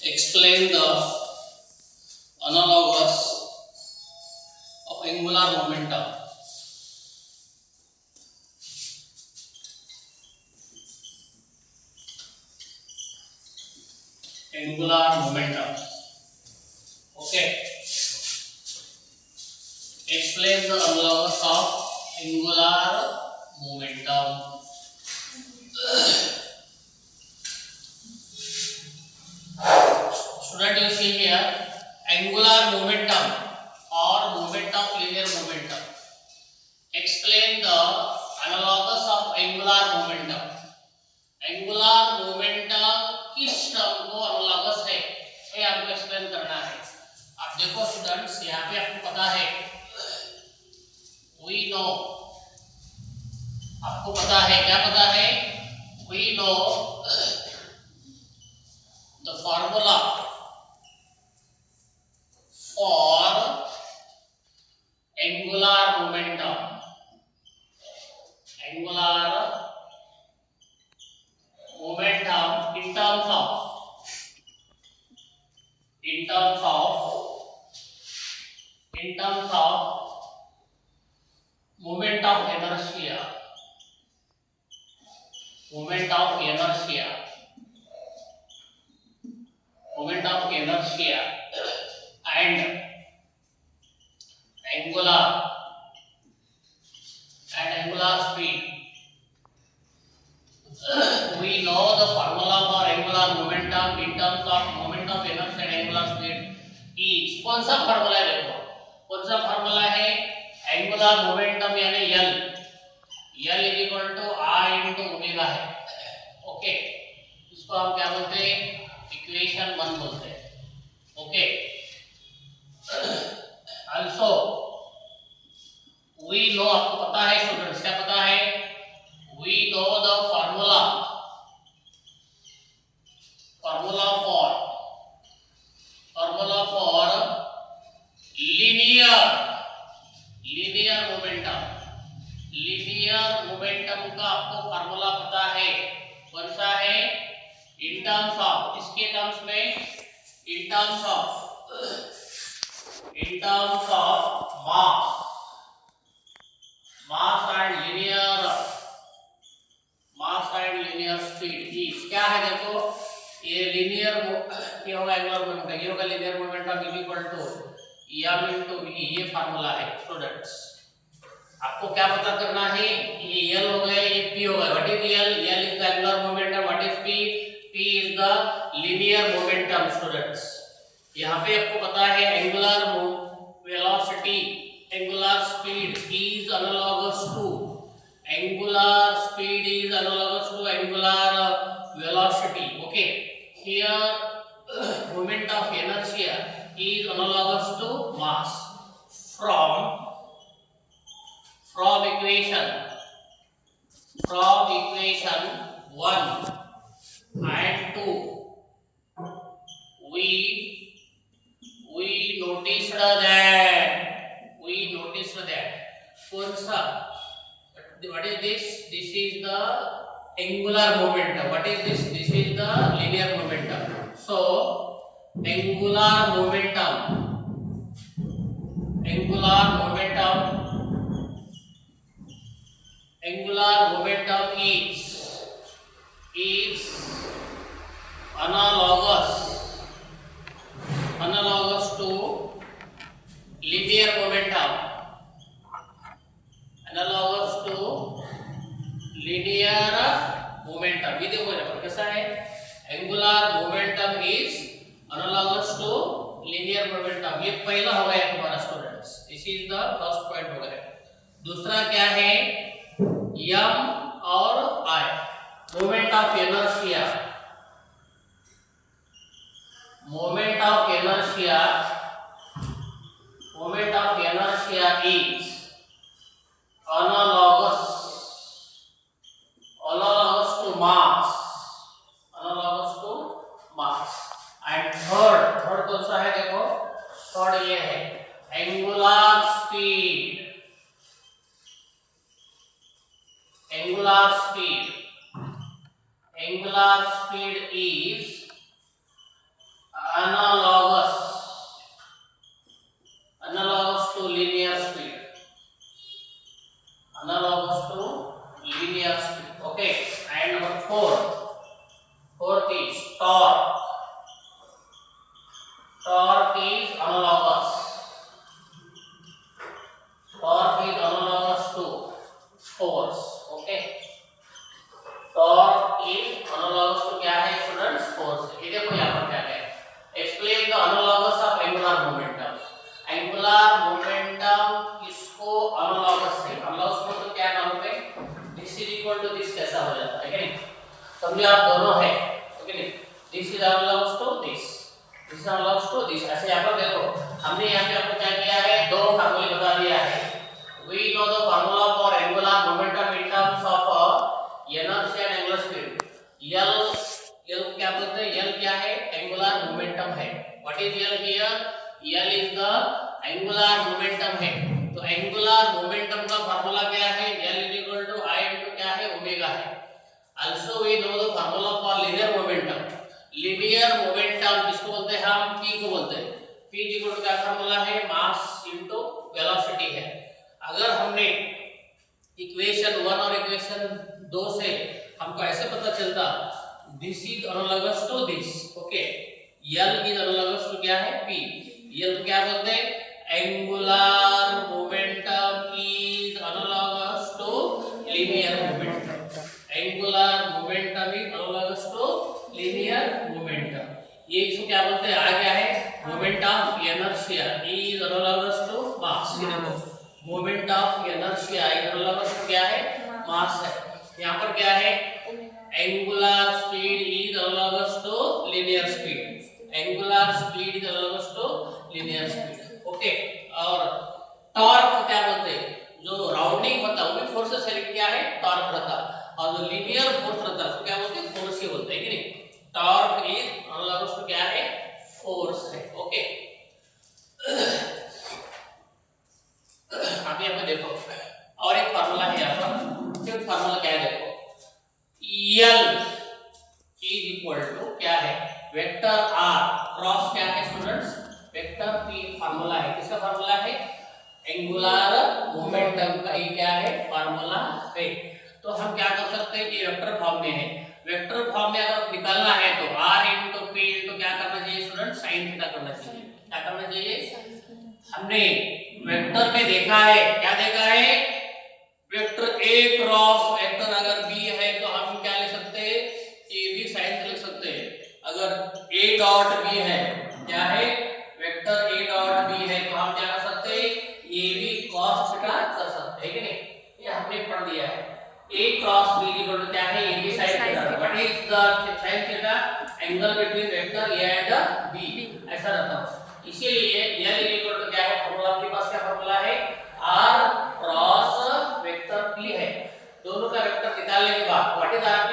Explain the analogous of angular momentum. Angular momentum. Okay. Explain the analogous of angular momentum. Student, you see here angular momentum or moment of linear momentum. Explain the analogous of angular momentum. Angular momentum किस term को analogous है ये आपको explain करना है। आप देखो students, यहाँ पे आपको पता है, वी नो, आपको पता है, क्या पता है, we know the formula for angular momentum. Angular momentum in terms of moment of inertia, moment of inertia and angular speed. We know the formula for angular momentum in terms of moment of inertia and angular speed is, कौन सा formula है, देखो कौन सा formula है, angular momentum यानी L is equal to I into omega है। Okay, इसको हम क्या बोलते हैं, इक्वेशन 1 बोलते हैं। ओके, आल्सो वी नो, आपको पता है स्टूडेंट्स, क्या पता है, we know the formula for linear momentum का आपको फार्मूला पता है, कौन सा है, इन टर्म्स ऑफ, इसके टर्म्स में, in terms of mass and linear speed is, क्या है, देखो ये लीनियर क्या होगा, एंगुलर मोमेंटम, ये होगा linear momentum is equal to m into v, ये फार्मूला है स्टूडेंट्स। आपको क्या पता करना है, ये l हो गया, ये p हो गया। What is l is the angular momentum, what is p is the linear momentum students. यहाँ पे आपको पता है angular velocity, angular speed is analogous to angular velocity. Okay, here moment of inertia is analogous to mass. From equation 1 and 2 we noticed that कौन सा, what is this, this is the angular momentum, what is this, this is the linear momentum. So angular momentum is analogous to linear momentum, ये देखो यहाँ पर कैसा है, angular momentum is analogous to linear momentum. ये पहला हो गया हमारा students, this is the first point हो गया। दूसरा क्या है, m और I, moment of inertia is analogous to mass, and third कौन सा है, देखो थर्ड ये है angular speed is analogous to linear speed, analogous to linear speed. Okay, and number fourth is torque. Torque is analogous to force. Okay, torque is analogous to क्या है students? Force. ये देखो यहाँ पर क्या है, explain the analogous of angular momentum. Angular momentum किसको analogous है? analogous को तो क्या नाम है, this is equal to this कैसा हो जाता है कि नहीं? समझे आप दोनों है ओके नहीं? this is analogous to this, this is analogous to this. ऐसे यहाँ पर देखो हमने यहाँ पे आपको क्या किया है, दो फार्मूले बता दिया है. We know the formula for angular momentum in terms of inertia and angular speed. L क्या बोलते हैं? L क्या है? Angular momentum है. What is L here? L is the angular momentum है. तो angular momentum का फार्मूला क्या है? L is equal to I into क्या है? ओमेगा है. Also we know the formula for linear momentum. Linear momentum किसको बोलते हैं हम? P को बोलते हैं. P is equal to क्या फार्मूला है? मास into वेलोसिटी है. अगर हमने इक्वेशन 1 और इक्वेशन 2 से हमको ऐसे पता चलता this is analogous to this. Okay, L is analogous to क्या है? P. L क्या बोलते हैं? Angular momentum is analogous to linear momentum. Angular momentum is analogous to linear momentum. ये इसको क्या बोलते हैं? आ क्या है? Moment of inertia is analogous to mass. Moment of inertia analogous to क्या है? मास है. यहाँ पर क्या है? Angular speed is analogous to linear speed. Angular speed is analogous to linear speed. Okay, और टॉर्क को क्या बोलते हैं? जो राउंडिंग होता है वो भी फोर्स से लेके क्या है? टॉर्क रहता. और जो लिनियर फोर्स रहता है उसको क्या बोलते हैं? फोर्स ही बोलते हैं कि नहीं? टॉर्क इज एनालॉगस टू क्या है? फोर्स है. ओके, अभी यहाँ पे देखो और एक फार्मूला है यहाँ पर. सिर्फ फार्मूला क्या है देखो, L इज इक्वल टू क्या है? वेक्टर R क्रॉस क्या है स्टूडेंट्स? Vector P. फार्मूला है किसका? फार्मूला है एंगुलर मोमेंटम का. ये क्या है? फार्मूला है. तो हम क्या कर सकते हैं? ये वेक्टर फॉर्म में है. वेक्टर फॉर्म में अगर निकालना है तो R into P into क्या करना चाहिए स्टूडेंट्स? sin थीटा करना चाहिए. क्या करना चाहिए? हमने वेक्टर में देखा है, क्या देखा है? वेक्टर A क्रॉस वेक्टर अगर B है तो हम क्या लिख सकते हैं? A B sin लिख सकते हैं. अगर A डॉट B है, क्या है? वेक्टर A डॉट B है तो हम क्या कर सकते हैं? A B cos थीटा कर सकते हैं कि नहीं? ये हमने पढ़ दिया है. A cross B equal to क्या है? A B sin theta. What is the sin theta? Angle between vector A and B. ऐसा रहता है. इसीलिए L इक्वल टू क्या है? फार्मूला आपके पास क्या फार्मूला है? R क्रॉस वेक्टर P है. दोनों का वेक्टर निकालने के बाद what is RP?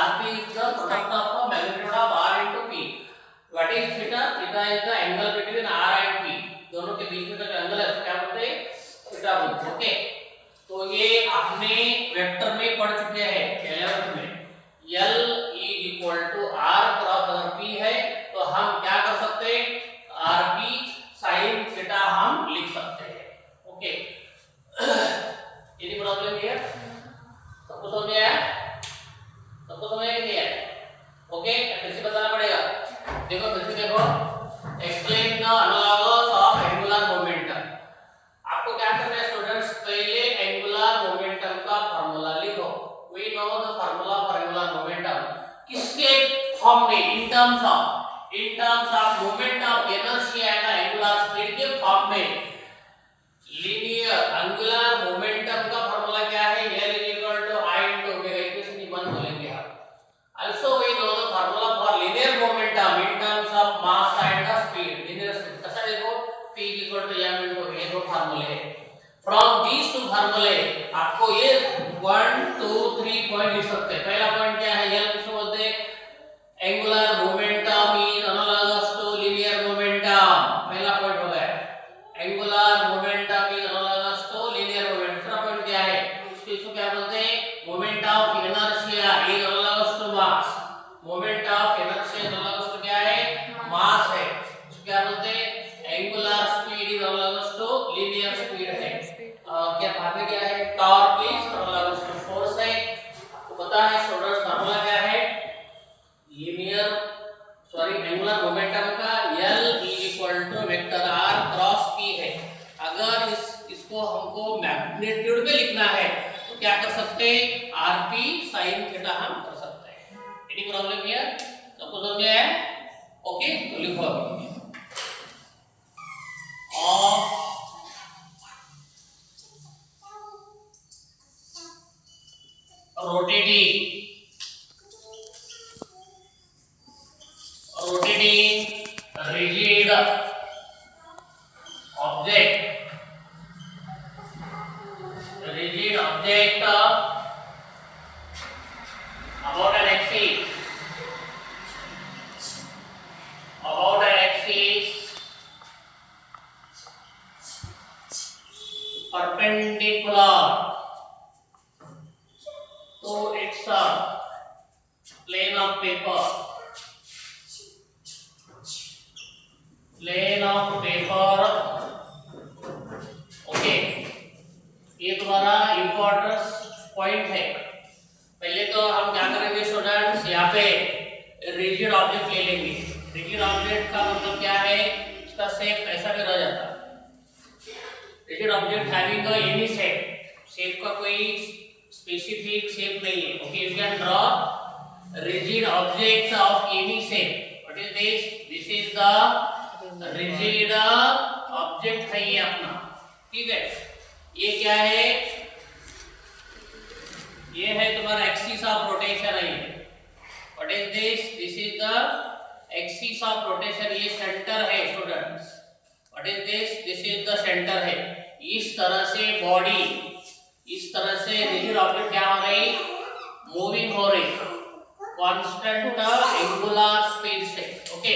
RP is the product of magnitude of R into P. What is theta? Theta is the angle between R and P. दोनों के बीच में का जो एंगल है उसको क्या बोलते हैं? थीटा बोलते हैं. ओके, तो ये आपने वेक्टर में पढ़ चुके हैं 11th में. L is equal to R cross अगर P है तो हम क्या कर सकते हैं? RP sin थीटा हम लिख सकते हैं. Okay, any problem here? सबको समझ में आया? सबको समझ में नहीं आया? ओके, फिर से बताना पड़ेगा. देखो फिर से देखो, explain the analogous of angular momentum. आपको क्या करना है स्टूडेंट्स? पहले एंगुलर मोमेंटम का फार्मूला लिखो. We know the formula for angular momentum. किसके फॉर्म में? In terms of moment of inertia and angular speed के फॉर्म में. लिनियर एंगुलर मोमेंटम का फार्मूला क्या है? L is equal to I into omega. Equation 1 बोलेंगे आप. Also we know the formula for linear momentum in terms of mass and the speed. Linear speed कैसा देखो? P is equal to m into v. ये दो फार्मूले हैं. From these two फार्मूले आपको ये 1 2 3 पॉइंट लिख सकते हैं. पहला पॉइंट क्या है? L किसको बोलते हैं? Angular momentum is analogous to linear momentum. पहला पॉइंट हो गया. Angular momentum is analogous to linear momentum. दूसरा पॉइंट क्या है? इसको क्या बोलते हैं? Moment of inertia is analogous to mass. Moment of inertia analogous to क्या है? मास है. हियर? सबको समझ में आया? ओके, तो लिखो of rotating rigid object about an axis perpendicular to its plane of paper okay. ये तुम्हारा इंपॉर्टेंस पॉइंट है। पहले तो हम क्या करेंगे स्टूडेंट्स, यहाँ पे रिजिड ऑब्जेक्ट ले लेंगे। रिजिड ऑब्जेक्ट का मतलब क्या है, इसका शेप ऐसा भी रह जाता। Rigid object having any shape का कोई स्पेसिफिक शेप नहीं है। Okay, you can draw rigid object of any shape. What is this? This is the rigid object है ये अपना, ठीक है। ये क्या है? ये है तुम्हारा एक्सिस ऑफ रोटेशन है। What is this? This is the axis of rotation. ये सेंटर है students. What is this? This is the centre है। इस तरह से बॉडी, इस तरह से रिजिड ऑब्जेक्ट क्या हो रही? मूविंग हो रही कांस्टेंट एंगुलर स्पीड से। ओके,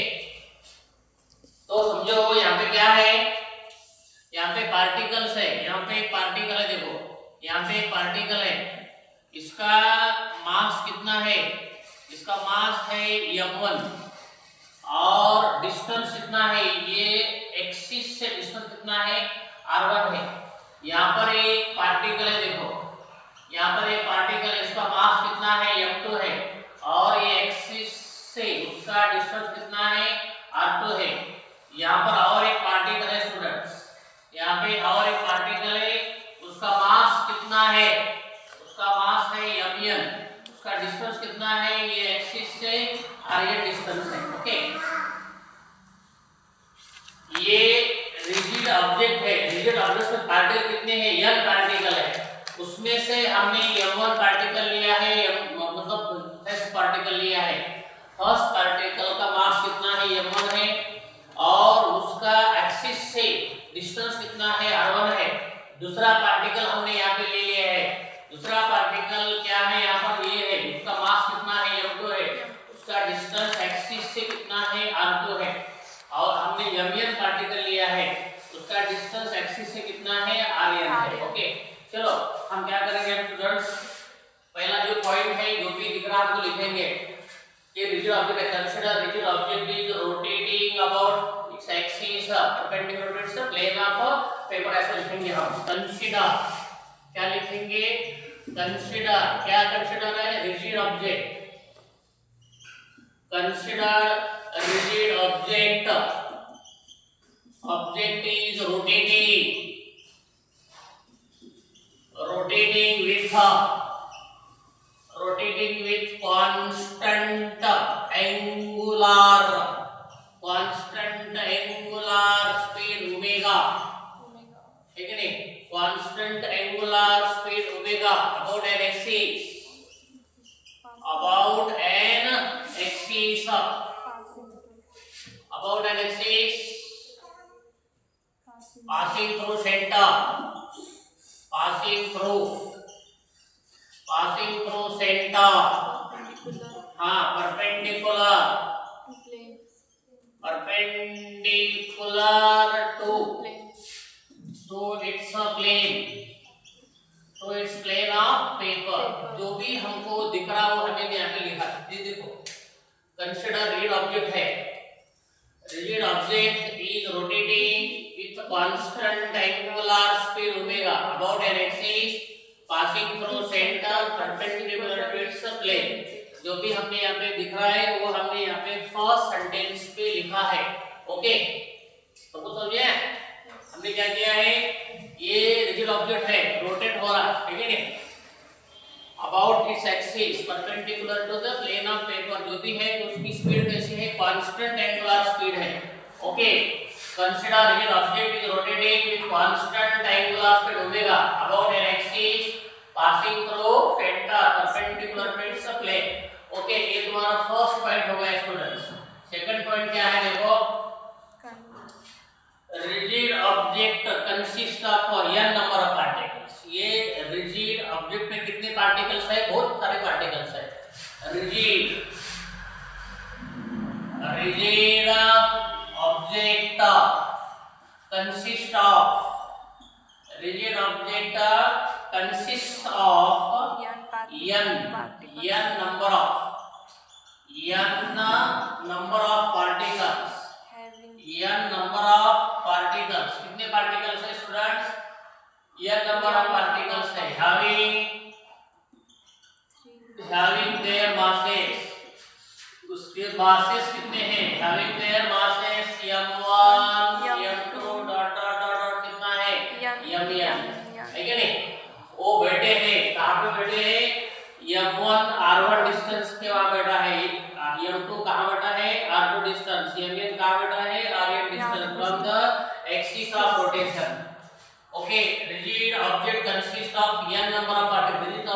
तो समझो यहाँ पे क्या है, यहाँ पे पार्टिकल्स है। यहाँ पे एक पार्टिकल है, देखो यहाँ पे एक पार्टिकल है। इसका मास कितना है? इसका मास है m1 और डिस्टेंस कितना है? ये एक्सिस से डिस्टेंस कितना है? r1 है। यहाँ पर एक पार्टिकल है, देखो यहाँ पर एक पार्टिकल है, इसका मास कितना है? m2 है और ये एक्सिस से उसका डिस्टेंस कितना है? r2 है। यहाँ पर और एक पार्टिकल है स्टूडेंट्स, यहाँ पे और एक पार्टिकल है, उसका मास कितना है? उसका मास है m1, उसका डिस्टेंस कितना है? ये एक्सिस से r1 डिस्टेंस है। ओके, ये रिजिड ऑब्जेक्ट है। रिजिड ऑब्जेक्ट में पार्टिकल कितने हैं? n पार्टिकल है। उसमें से हमने m1 पार्टिकल लिया है, मतलब फर्स्ट पार्टिकल लिया है। फर्स्ट पार्टिकल का मास कितना है? m1 है और उसका एक्सिस से डिस्टेंस कितना है? r1 है। दूसरा पार्टिकल हमने यहाँ पे ले लिया है। दूसरा पार्टिकल क्या है? यहाँ पर ये है, उसका मास कितना है? m2 है, उसका डिस्टेंस एक्सिस से कितना है? r2 है। और हमने m1 पार्टिकल लिया है, उसका डिस्टेंस एक्सिस से कितना है? r1 है। ओके, चलो हम क्या करेंगे स्टूडेंट्स, पहला जो पॉइंट है जो भी दिख रहा है आपको लिखेंगे कि रिजिड ऑब्जेक्ट है। Consider rigid object is rotating about its axis perpendicular to its plane of paper. ऐसा लिखेंगे हम। कंसीडर क्या लिखेंगे? कंसीडर क्या कंसीडर है? Rigid object. Consider rigid object is rotating with constant angular speed omega, है कि नहीं? constant angular speed omega about an axis passing through center, passing through center, हाँ perpendicular to its plane of paper। जो भी हमको दिख रहा हो हमें यहाँ पे लिखा। ये देखो कंसीडर रिजिड ऑब्जेक्ट है। Rigid object is rotating with constant angular speed omega about an axis passing through center perpendicular to its plane। जो भी हमने यहाँ पे दिख रहा है वो हमने यहाँ पे फर्स्ट सेंटेंस पे लिखा है। ओके, तो कुछ समझे? हमने क्या किया है? ये रिजिड ऑब्जेक्ट है, रोटेट हो रहा है, ठीक है नहीं? About its axis perpendicular to the plane of paper, जो भी है उसकी स्पीड कैसी है, कांस्टेंट एंगुलर स्पीड है। Okay, consider rigid object is rotating with constant angular speed omega about an axis passing through centre perpendicular to its plane. Okay, ये तुम्हारा first point हो गया स्टूडेंट्स। सेकंड पॉइंट क्या है देखो, rigid object consist of n number of particles. ये rigid object में कितने पार्टिकल्स है, बहुत सारे पार्टिकल्स है। Rigid object consist of, rigid object consist of n number of particles, n number of particles। कितने पार्टिकल्स है students, n number of particles है, having their masses, उसके masses कितने हैं, having their masses m1 m2 dot dot dot कितना है mn, है क्या नहीं। वो बैठे हैं, कहाँ पे बैठे हैं, m1 r1 डिस्टेंस के वहां बैठा है, m2 कहाँ बैठा है, r2 डिस्टेंस, mn कहाँ बैठा है, rn distance from the axis of rotation. Okay, rigid object consist of n number of particles. Rigid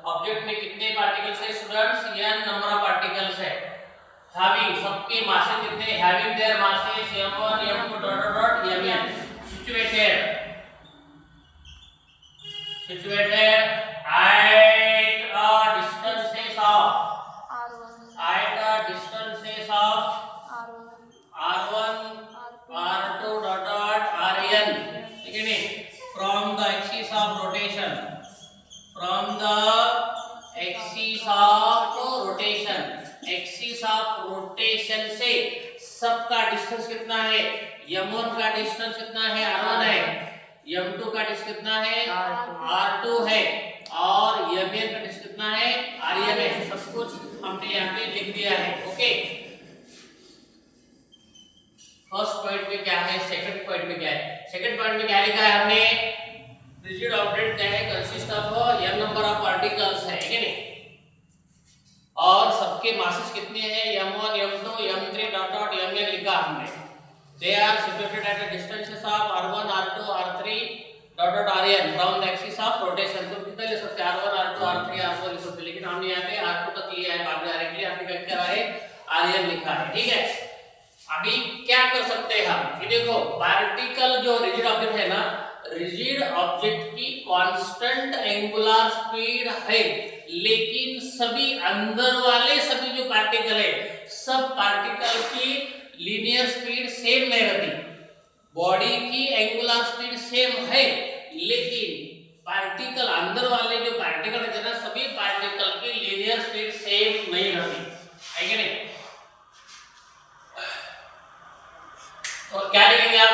object में कितने पार्टिकल्स है students, n number of particles है। हैविंग, सबके मासेस कितने, having their masses m1 m2 dot dot mn, situated at distances of r1 r2 dot dot rn, ठीक है नहीं, from the axis of rotation, from the axis of rotation, axis of rotation से सबका distance कितना है, m1 का distance कितना है, r1 है, m2 का डिस्टेंस कितना है, r2 है, और mn का डिस्टेंस कितना है, rn है। सब कुछ हमने यहाँ पे लिख दिया है। ओके, फर्स्ट पॉइंट में क्या है, सेकंड पॉइंट में क्या है, सेकंड पॉइंट में क्या लिखा है हमने, रिजिड ऑब्जेक्ट क्या है, consist of n number of particles है कि नहीं, और सबके मासेस कितने हैं, m1 m2 m3 dot dot mn लिखा हमने। They are situated at a distances of r1 r2 r3 dot dot rn from the axis of rotation। तो कितना ले सकते हैं, r1 r2 r3 r4 लिख सकते हैं, लेकिन हमने यहाँ पे r2 तक लिया है, बाद में डायरेक्टली हमने क्या करा है, rn लिखा है। ठीक है, अभी क्या कर सकते हैं हम, ये देखो पार्टिकल जो रिजिड ऑब्जेक्ट है ना, रिजिड ऑब्जेक्ट की कांस्टेंट एंगुलर स्पीड है, लेकिन सभी अंदर वाले सभी जो पार्टिकल है, सब पार्टिकल की लीनियर स्पीड सेम नहीं रहती। बॉडी की एंगुलर स्पीड सेम है, लेकिन पार्टिकल अंदर वाले जो पार्टिकल है ना, सभी पार्टिकल की लीनियर स्पीड सेम नहीं रहती, है कि नहीं। तो क्या लिखेंगे आप,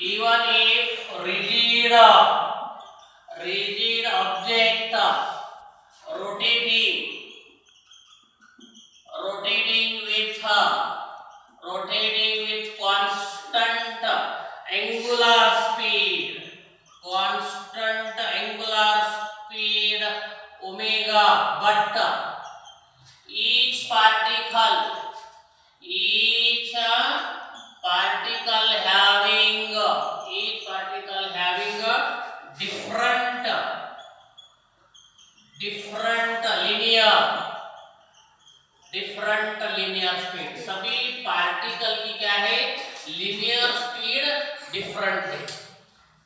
even if rigid object rotating with constant angular speed omega, but each particle different linear speed, सभी पार्टिकल की क्या है, लीनियर स्पीड डिफरेंट है।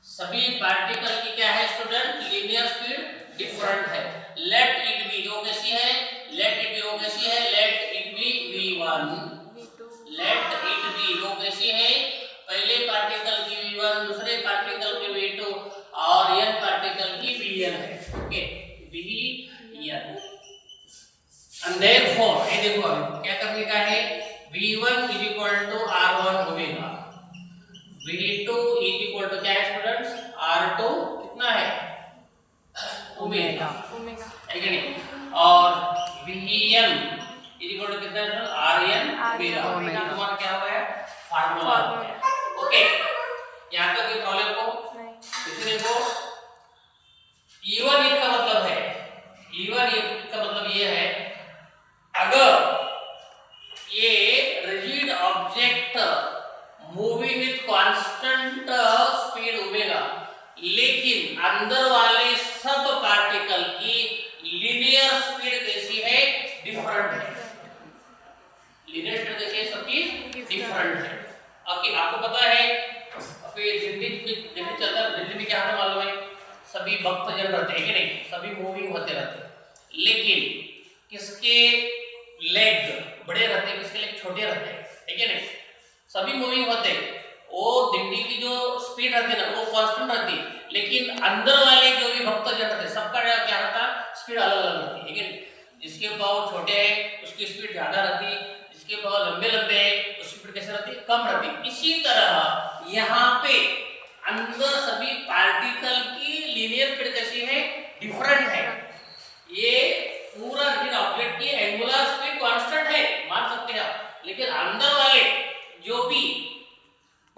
सभी पार्टिकल की क्या है स्टूडेंट, लीनियर स्पीड डिफरेंट है। लेट इट बी, जो कैसी है, लेट इट बी वो कैसी है, let it B v1, late it be वो कैसी है, पहले पार्टिकल की v1, दूसरे पार्टिकल की v2 और n पार्टिकल की vn है। ओके, vn and therefore ये देखो क्या करने का है, v1 is equal to r1 omega, v2 is equal to क्या है स्टूडेंट्स, r2 कितना है, ओमेगा, है कि नहीं, और vn is equal to कितना है, rn ओमेगा। तुम्हारा क्या हो गया, फार्मूला हो गया। ओके, यहाँ तक कोई प्रॉब्लम को, इसे देखो इवन इफ का मतलब है, इवन इफ का मतलब ये है अगर ये rigid object moving with constant speed omega, लेकिन अंदर वाले सब पार्टिकल की लीनियर स्पीड कैसी है, डिफरेंट है। लीनियर स्पीड कैसी है, सबकी डिफरेंट है। ओके, आपको पता है अभी दिल्ली चलता है, दिल्ली में क्या होता मालूम है, सभी भक्तजन रहते हैं कि नहीं, सभी मूविंग होते रहते हैं, लेकिन किसके लेग बड़े रहते हैं, किसके लेग छोटे रहते हैं, है कि नहीं, सभी मूविंग होते हैं। वो दिल्ली की जो स्पीड रहती है ना वो कांस्टेंट रहती है, लेकिन अंदर वाले जो भी भक्तजन रहते हैं सबका क्या रहता है, स्पीड अलग अलग रहती है कि नहीं। जिसके पाँव छोटे हैं उसकी स्पीड ज्यादा रहती है, जिसके पाँव लंबे लंबे हैं उसकी स्पीड कैसे रहती है, कम रहती है। इसी तरह यहाँ पे अंदर सभी पार्टिकल की लीनियर स्पीड कैसी है, डिफरेंट है। ये पूरा रिजिड ऑब्जेक्ट की एंगुलर स्पीड कांस्टेंट है, मान सकते हैं आप, लेकिन अंदर वाले जो भी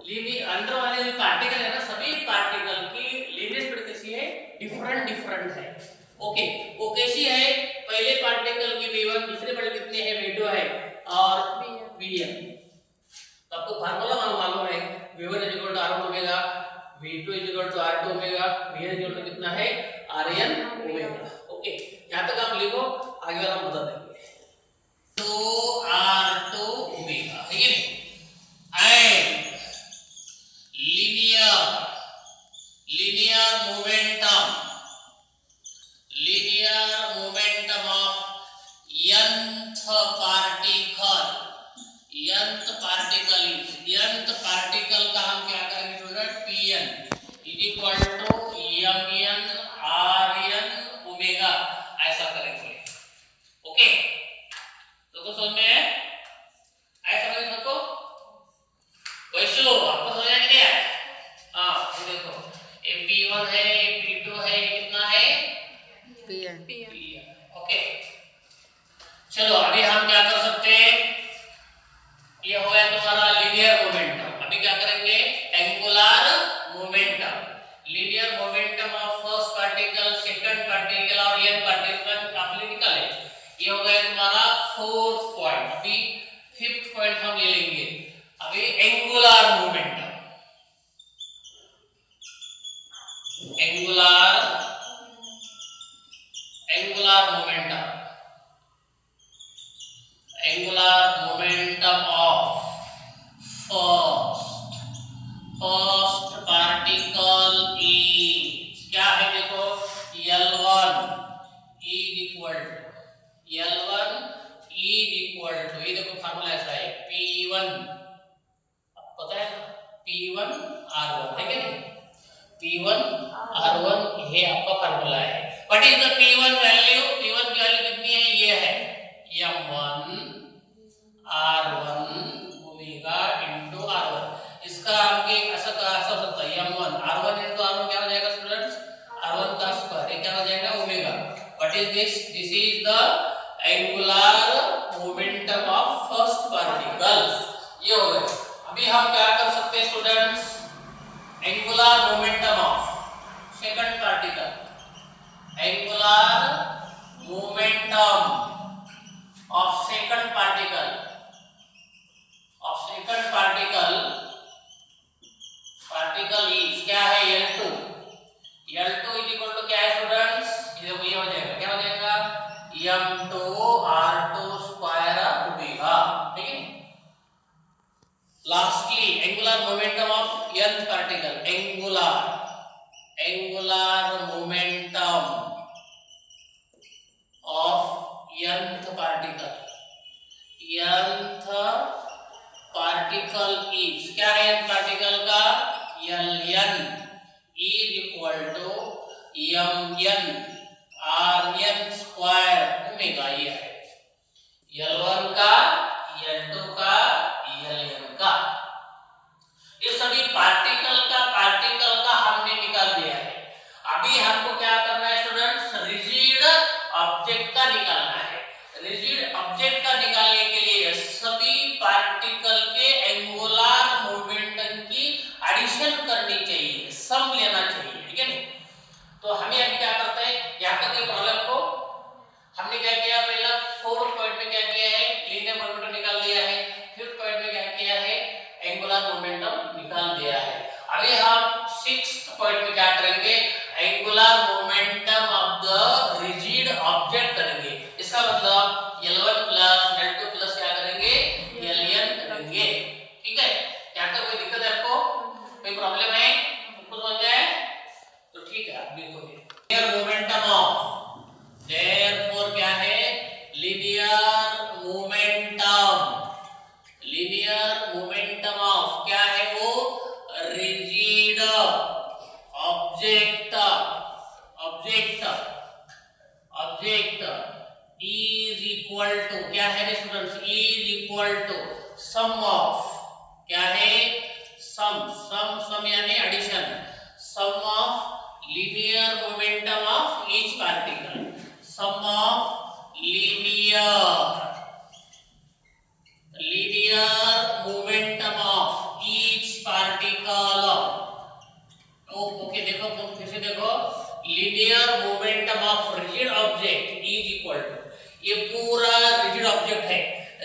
अंदर वाले जो पार्टिकल है ना, सभी पार्टिकल की लीनियर स्पीड कैसी है, डिफरेंट है। ओके, वो कैसी है, पहले पार्टिकल की v1, दूसरे पार्टिकल कितने हैं, v2 है और vn। तो आपको फार्मूला मालूम है, v1 r1 omega, v2 r2 omega, vn कितना है, rn ओमेगा। ओके, यहां तक आप लिखो, आगे वाला हम बता देंगे। तो r2 ओमेगा है कि नहीं, and linear momentum of nth particle का हम क्या करेंगे student, pn is equal to mn rn omega, ऐसा करेंगे। ओके, तो समझ में है, ऐसा समझ सबको, वैसे आपको समझ आ गया। हाँ, ये देखो ये p1 है, ये p2 है, ये कितना है, pn। ओके, चलो अभी हम क्या कर सकते हैं, ये हो गया तुम्हारा लीनियर मोमेंटम। अभी क्या करेंगे, angular momentum, linear momentum of first particle, second particle और n पार्टिकल आपने निकाले। ये हो गया तुम्हारा फोर्थ पॉइंट। अभी फिफ्थ पॉइंट हम ले लेंगे, अभी angular momentum. Angular momentum of first particle is क्या है, देखो L1 इज इक्वल टू ये देखो फार्मूला ऐसा है, P1 पता है ना, P1 R1 है कि नहीं, P1 R1 ये आपका फार्मूला है। What is the P1 value, P1 की वैल्यू कितनी है, ये है m1 R1 omega into R1। इसका आगे ऐसा हो सकता है m1 R1 इनटू R1 क्या हो जाएगा स्टूडेंट्स, R1 का स्क्वायर, ये क्या हो जाएगा, omega. What is this, this is the angular momentum of first particle, ये हो गया। अभी हम क्या कर सकते हैं students, angular momentum of second particle, angular momentum of second particle is क्या है, L2 इज इक्वल टू क्या है स्टूडेंट्स, ये देखो ये हो जाएगा, क्या हो जाएगा, m2 r2 स्क्वायर ओमेगा, ठीक है। Lastly angular momentum of nth particle, angular momentum of nth particle is क्या है, nth पार्टिकल का Ln is equal to mn rn square omega, ये है L1 का, L2 का, Ln का। ये सभी पार्टिकल का हमने निकाल दिया है। अभी हमको क्या करना है स्टूडेंट्स, रिजिड ऑब्जेक्ट का निकालना है। रिजिड ऑब्जेक्ट का निकालने के लिए सभी पार्टिकल के एंगुलर मोमेंटम की एडिशन करनी चाहिए, सम लेना चाहिए, ठीक है नहीं। तो हमें अभी क्या करते हैं, हमने क्या किया, पहला फोर्थ पॉइंट में क्या किया है, लीनियर मोमेंटम निकाल दिया है। फिफ्थ पॉइंट में क्या किया है, एंगुलर मोमेंटम निकाल दिया है। अभी हम सिक्स्थ पॉइंट में क्या करेंगे, angular momentum of the rigid object करेंगे। इसका मतलब L1 प्लस L2 प्लस क्या करेंगे, Ln करेंगे। ठीक है, क्या तो कोई दिक्कत है आपको, कोई प्रॉब्लम है, कुछ समझ जाए तो ठीक है। आप लिखो लीनियर मोमेंटम ऑफ, देयरफॉर क्या है, linear momentum, linear momentum of क्या है वो, rigid object, object is equal to क्या है students, is equal to sum of क्या है, सम यानी addition, sum of linear momentum of each particle, sum of linear momentum of each particle. Okay देखो फिर से देखो, linear momentum of rigid object is equal to, ये पूरा rigid object है,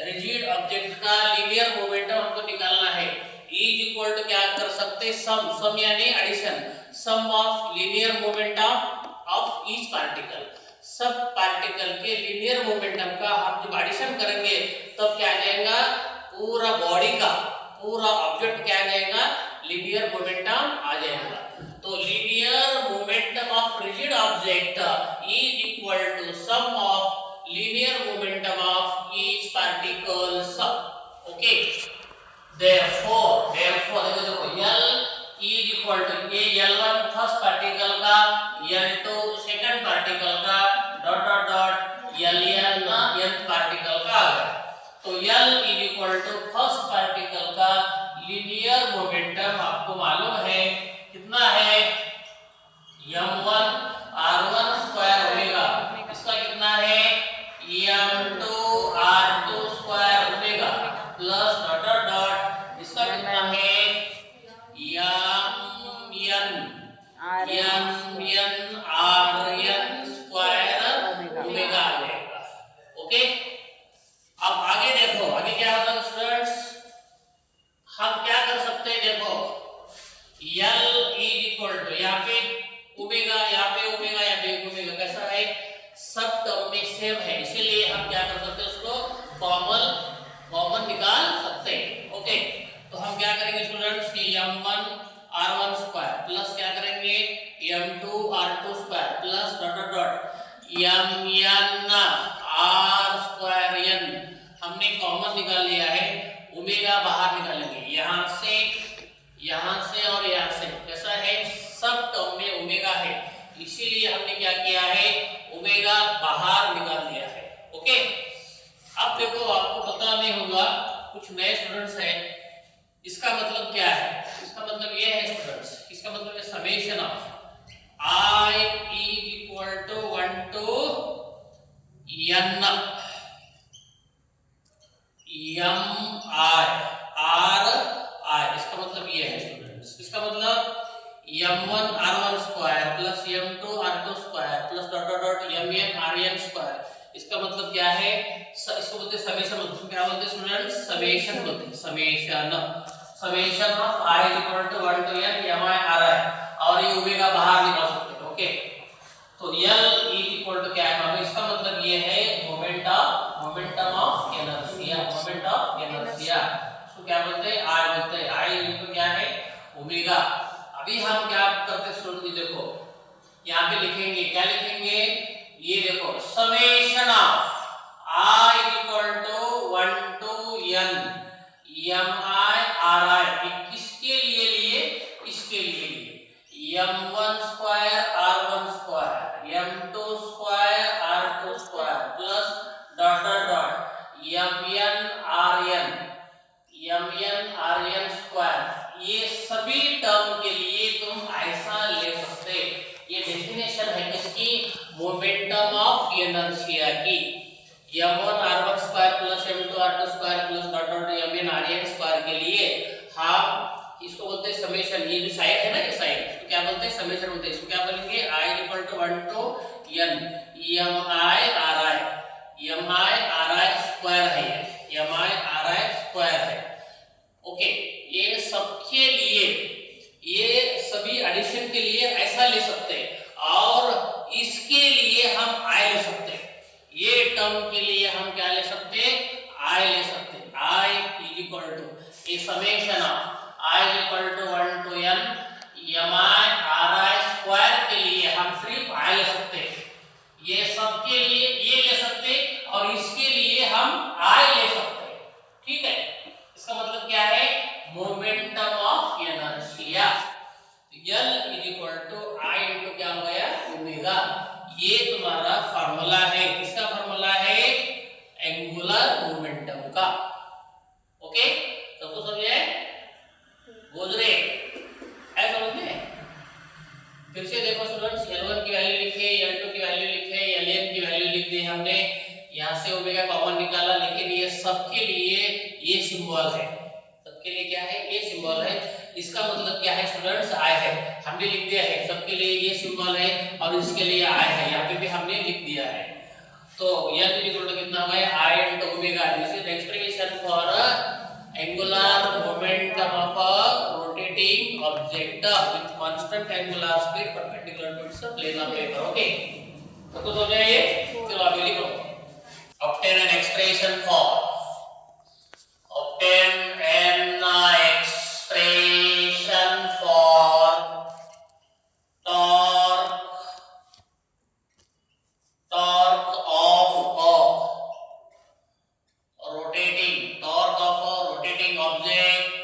रिजिड ऑब्जेक्ट का लीनियर मोमेंटम हमको निकालना है। इज इक्वल टू क्या कर सकते, सम यानी addition, sum of linear momentum of each particle, सब पार्टिकल के लीनियर मोमेंटम का हम जब एडिशन करेंगे तब क्या आ जाएगा, पूरा बॉडी का पूरा ऑब्जेक्ट क्या आ जाएगा, लीनियर मोमेंटम आ जाएगा। तो linear momentum of rigid object is equal to sum of linear momentum of each particles. Okay, therefore देखो L इज इक्वल टू ये L1 फर्स्ट पार्टिकल का, L2 सेकंड पार्टिकल का, dot dot dot Ln nth particle का आ गया। तो L is equal to first particle का linear momentum आपको मालूम है कितना है, m1 r1 स्क्वायर ओमेगा, इसका कितना है m2 r2 square omega plus dot dot dot इसका कितना है mn rn स्क्वायर ओमेगा आ जाएगा। ओके, अब आगे देखो, आगे क्या होगा स्टूडेंट्स, हम क्या कर सकते हैं, देखो L इज इक्वल टू यहाँ पे ओमेगा, यहाँ पे ओमेगा, यहाँ पे ओमेगा कैसा है, सब टर्म में सेम है, इसीलिए हम क्या कर सकते हैं, उसको कॉमन निकाल सकते हैं। ओके, तो हम क्या करेंगे स्टूडेंट्स कि m1 r1 स्क्वायर प्लस क्या करेंगे m2 r2 square plus dot dot dot mn r square n, हमने कॉमन निकाल लिया है, ओमेगा बाहर निकालेंगे, यहाँ से और यहाँ से कैसा है, सब टर्म में ओमेगा है, इसीलिए हमने क्या किया है, ओमेगा बाहर निकाल दिया है। ओके, अब देखो आपको पता नहीं होगा, कुछ नए स्टूडेंट्स हैं, इसका मतलब क्या है, इसका मतलब ये है स्टूडेंट्स, इसका मतलब है summation of I is equal to 1 to n mi, इसका मतलब ये है स्टूडेंट्स, इसका मतलब m1 r1 square plus m2 r2 square plus dot dot dot mn rn square, इसका मतलब क्या है, इसको बोलते हैं समेशन, मतलब क्या बोलते हैं स्टूडेंट्स, समेशन बोलते हैं, summation of I is equal to 1 to n mi ri, और ये ओमेगा बाहर निकाल सकते हैं। ओके, तो L इज इक्वल टू क्या है, इसका मतलब ये है मोमेंटम ऑफ इनर्शिया, इसको क्या बोलते हैं, I बोलते हैं, I इनको क्या है, ओमेगा। अभी हम क्या करते हैं स्टूडेंट, देखो यहाँ पे लिखेंगे, क्या लिखेंगे, ये देखो summation of I is equal to 1 to n mi ri, किसके लिए इसके लिए m1 square r1 square m2 square r2 square plus dot dot dot mn rn square, ये सभी टर्म के लिए तुम ऐसा ले सकते, ये डेफिनेशन है किसकी, मोमेंटम ऑफ इनर्शिया की, m1 r1 square plus m2 r2 square plus dot dot mn rn square के लिए हम इसको बोलते हैं समेशन, ये जो साइड है ना, ये साइड इसको क्या बोलते हैं, समेशन बोलते हैं, इसको क्या बोलेंगे, I equal to 1 to n mi ri, term के लिए हम क्या ले सकते हैं, आई ले सकते हैं। I is equal to A summation of I is equal to 1 to n mi ri square के लिए हम सिर्फ आई ले सकते हैं। ये सब के लिए ये ले सकते हैं और इसके लिए हम आई ले सकते हैं। ठीक है, इसका मतलब क्या है, moment of inertia. L is equal to I into क्या हो गया, ओमेगा। ये तुम्हारा फार्मूला है, किसका फार्मूला है, एंगुलर मोमेंटम का। ओके, सबको समझे, गुजरे है समझ में। फिर से देखो स्टूडेंट्स, L1 की वैल्यू लिखे, L2 की वैल्यू लिखे, Ln की वैल्यू लिख दी हमने, यहाँ से ओमेगा कॉमन निकाला, लेकिन ये सबके लिए ये सिंबल है, सबके लिए क्या है, ये सिंबल है। इसका मतलब क्या है स्टूडेंट्स, आई है, हमने लिख दिया है, सबके लिए ये सिंबल है और इसके लिए आई है, यहाँ पे भी हमने लिख दिया है। तो L इक्वल टू कितना हुआ है, I into omega. This is expression for angular momentum of a rotating object with constant angular speed perpendicular to its plane of paper. Okay, तो कुछ हो जाए ये, चलो अभी लिखो। obtain an expression for torque of a rotating object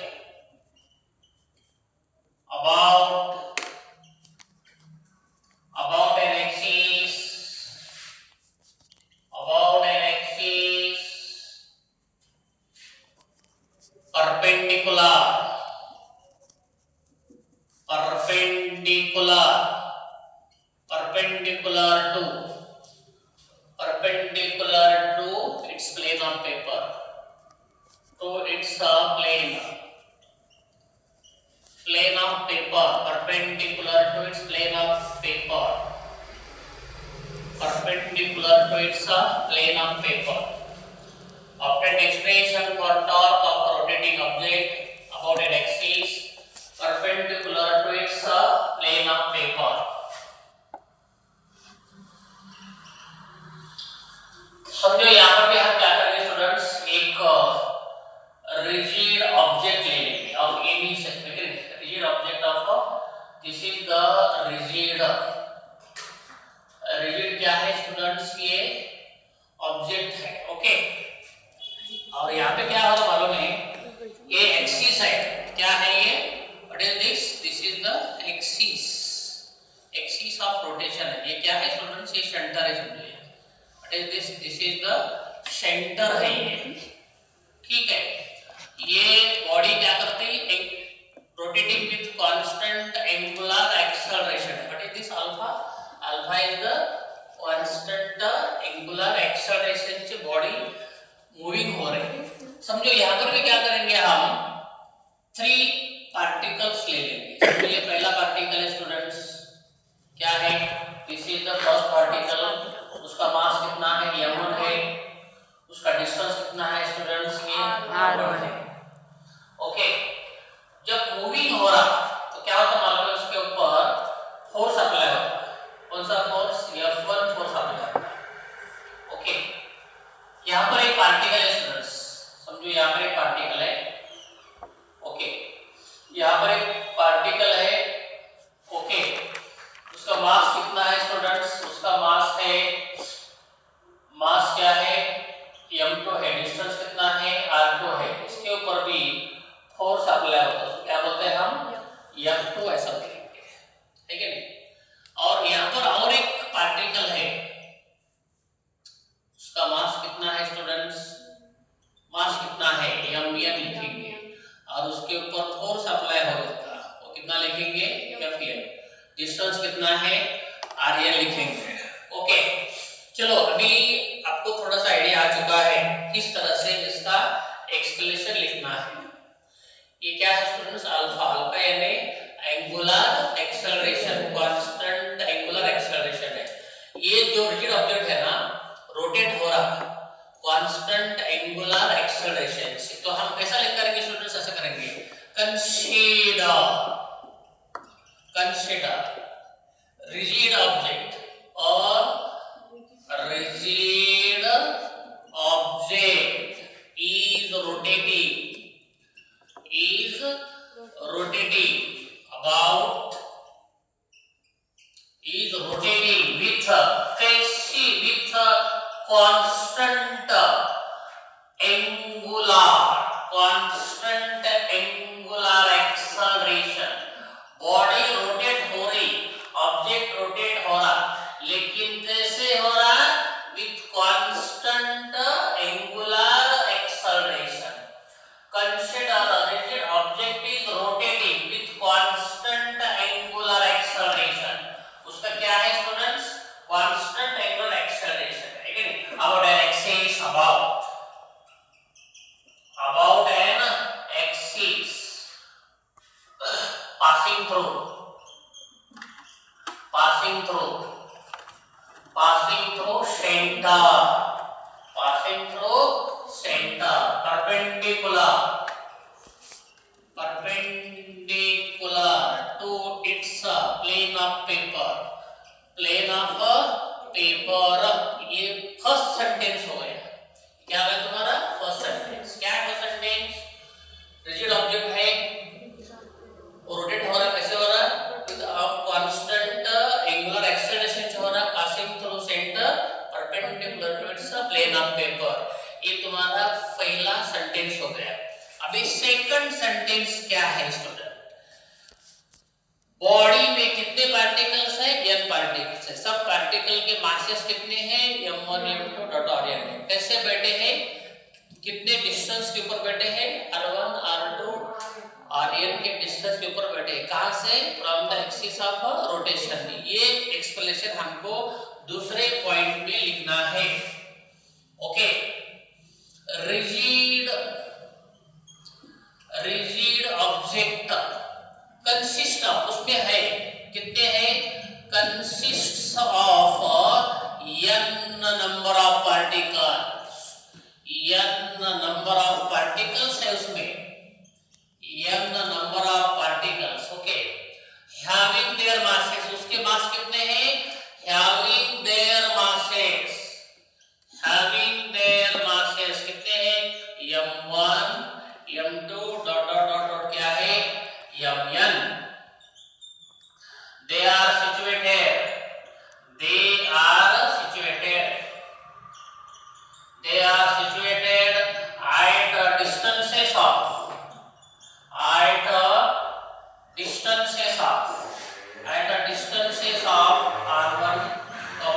about an axis perpendicular to its plane of paper, to its plane of paper, perpendicular to its plane of paper, perpendicular to its plane of paper. Obtain expression for torque of a rotating object about an axis perpendicular to its plane of paper. समझो यहाँ पर भी हम क्या करेंगे students, एक rigid object ले लेंगे और एनी से rigid object of, this is the rigid क्या है स्टूडेंट्स, ये ऑब्जेक्ट है। ओके, और यहाँ पे क्या होगा मालूम है, ये एक्सिस है, क्या है ये, what is this, this is the axis of rotation है। ये क्या है स्टूडेंट्स, ये सेंटर है, समझिए what is this, this is the centre है ये। ठीक है, ये बॉडी क्या करती है, एक rotating with constant angular acceleration. What is this, alpha is the constant angular acceleration से बॉडी मूविंग हो रही है। समझो यहाँ पर भी क्या करेंगे, हम 3 पार्टिकल्स ले लेंगे। समझो ये पहला पार्टिकल है स्टूडेंट्स, क्या है, this is the first particle, उसका मास कितना है, m1 है, उसका डिस्टेंस कितना है स्टूडेंट्स, ये r1 है। ओके, जब मूविंग हो रहा तो क्या होता मालूम है, उसके ऊपर फोर्स अप्लाई होता है, कौन सा force, F1 force apply. Okay, यहाँ पर एक पार्टिकल है स्टूडेंट्स, समझो यहाँ पर एक पार्टिकल है। ओके, यहाँ पर एक पार्टिकल है। ओके, उसका मास कितना है स्टूडेंट्स, उसका मास क्या है, m2 है, डिस्टेंस कितना है, r2 है, इसके ऊपर भी फोर्स अप्लाई होता है, क्या बोलते हैं हम, F2 ऐसा लिखेंगे, ठीक है नहीं। और यहाँ पर और एक पार्टिकल है, उसका मास कितना है स्टूडेंट्स, मास कितना है, mn लिखेंगे, और उसके ऊपर फोर्स अप्लाई हो जाता है, वो कितना लिखेंगे, Fn। डिस्टेंस कितना है, rn लिखेंगे। ओके, चलो अभी आपको थोड़ा सा आइडिया आ चुका है किस तरह से इसका एक्सप्लेनेशन लिखना है। ये क्या है स्टूडेंट्स, अल्फा यानी angular acceleration, constant angular acceleration है। ये जो रिजिड ऑब्जेक्ट है ना, रोटेट हो रहा, कांस्टेंट एंगुलर एक्सेलरेशन से। तो हम कैसा लिख करेंगे स्टूडेंट्स, ऐसा करेंगे, कंसीडर रिजिड ऑब्जेक्ट और rigid constant angular acceleration, body rotate हो रही, ऑब्जेक्ट रोटेट हो रहा, लेकिन कैसे हो रहा? With constant angular acceleration. Consider a rigid object is rotating with constant angular acceleration. उसका क्या है स्टूडेंट्स? Constant angular acceleration, है कि नहीं? About an axis, about an axis passing through center, perpendicular to its plane of paper, ये first sentence हो गया। क्या है तुम्हारा फर्स्ट सेंटेंस? क्या है फर्स्ट सेंटेंस? रिजिड ऑब्जेक्ट है, रोटेट हो रहा, कैसे हो रहा? विद कांस्टेंट एंगुलर एक्सेलरेशन से हो रहा, passing through centre perpendicular to its plane of paper. ये तुम्हारा पहला सेंटेंस हो गया। अभी सेकंड सेंटेंस क्या है स्टूडेंट? बॉडी में कितने पार्टिकल्स है? n पार्टिकल्स है। सब पार्टिकल के मासेस कितने हैं? m1 m2 डॉट rn है। कैसे बैठे हैं? कितने डिस्टेंस के ऊपर बैठे हैं? r1 r2 rn के डिस्टेंस के ऊपर बैठे हैं। कहां से? From the axis of rotation. ये एक्सप्लेनेशन हमको दूसरे पॉइंट में लिखना है। Okay, rigid object consist of, उसमें है कितने हैं? Consists of n number of particles, n number of particles है उसमें, n number of particles. Okay, having their masses, उसके मास कितने हैं? हैविंग देयर मासेस कितने हैं? m1 m2 dot dot dot dot क्या है? mn। they are situated at distances of r1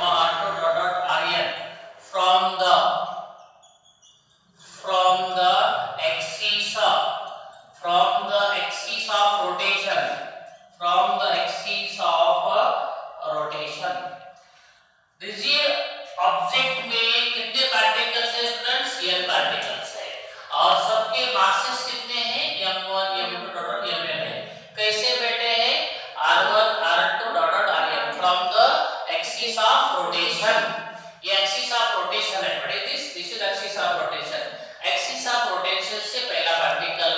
r2 dot dot rn from the axis of rotation, rigid object में कितने particles है स्टूडेंट्स? n पार्टिकल्स है, और सबके मासेस कितने हैं? m1 m2 डॉट mn है। कैसे बैठे हैं? r1 r2 dot rn from the axis of rotation. ये एक्सिस ऑफ रोटेशन है। What is this? This is axis of rotation. Axis of rotation से पहला पार्टिकल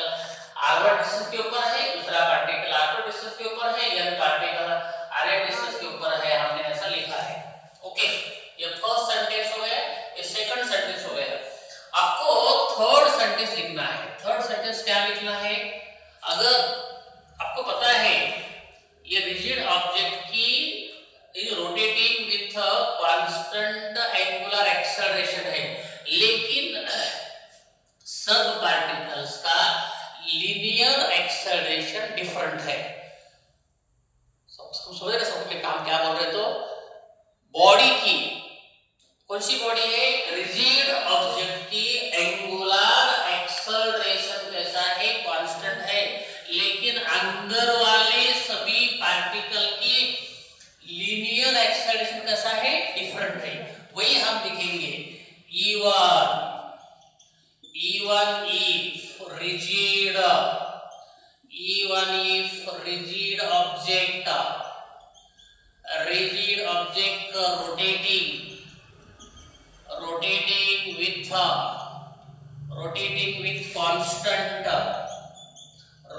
r1 डिस्टेंस के ऊपर है, दूसरा पार्टिकल r2 डिस्टेंस के ऊपर है, n पार्टिकल rn डिस्टेंस के ऊपर है। हमने ऐसा लिखा है। ओके, ये फर्स्ट सेंटेंस हो गया, ये सेकंड सेंटेंस हो गया। आपको थर्ड सेंटेंस लिखना है। थर्ड सेंटेंस क्या लिखना है? अगर आपको पता है ये रिजिड ऑब्जेक्ट की rotating with constant angular acceleration है, लेकिन सब पार्टिकल्स का लीनियर एक्सेलरेशन डिफरेंट है। समझ रहे? समझ में काम क्या बोल रहे? तो बॉडी की कौन सी बॉडी है? रिजिड ऑब्जेक्ट की एंगुलर एक्सेलरेशन कैसा है? कांस्टेंट है, लेकिन अंदर वाले सभी पार्टिकल की लीनियर एक्सेलरेशन कैसा है? डिफरेंट है। वही हम लिखेंगे। E1 if rigid object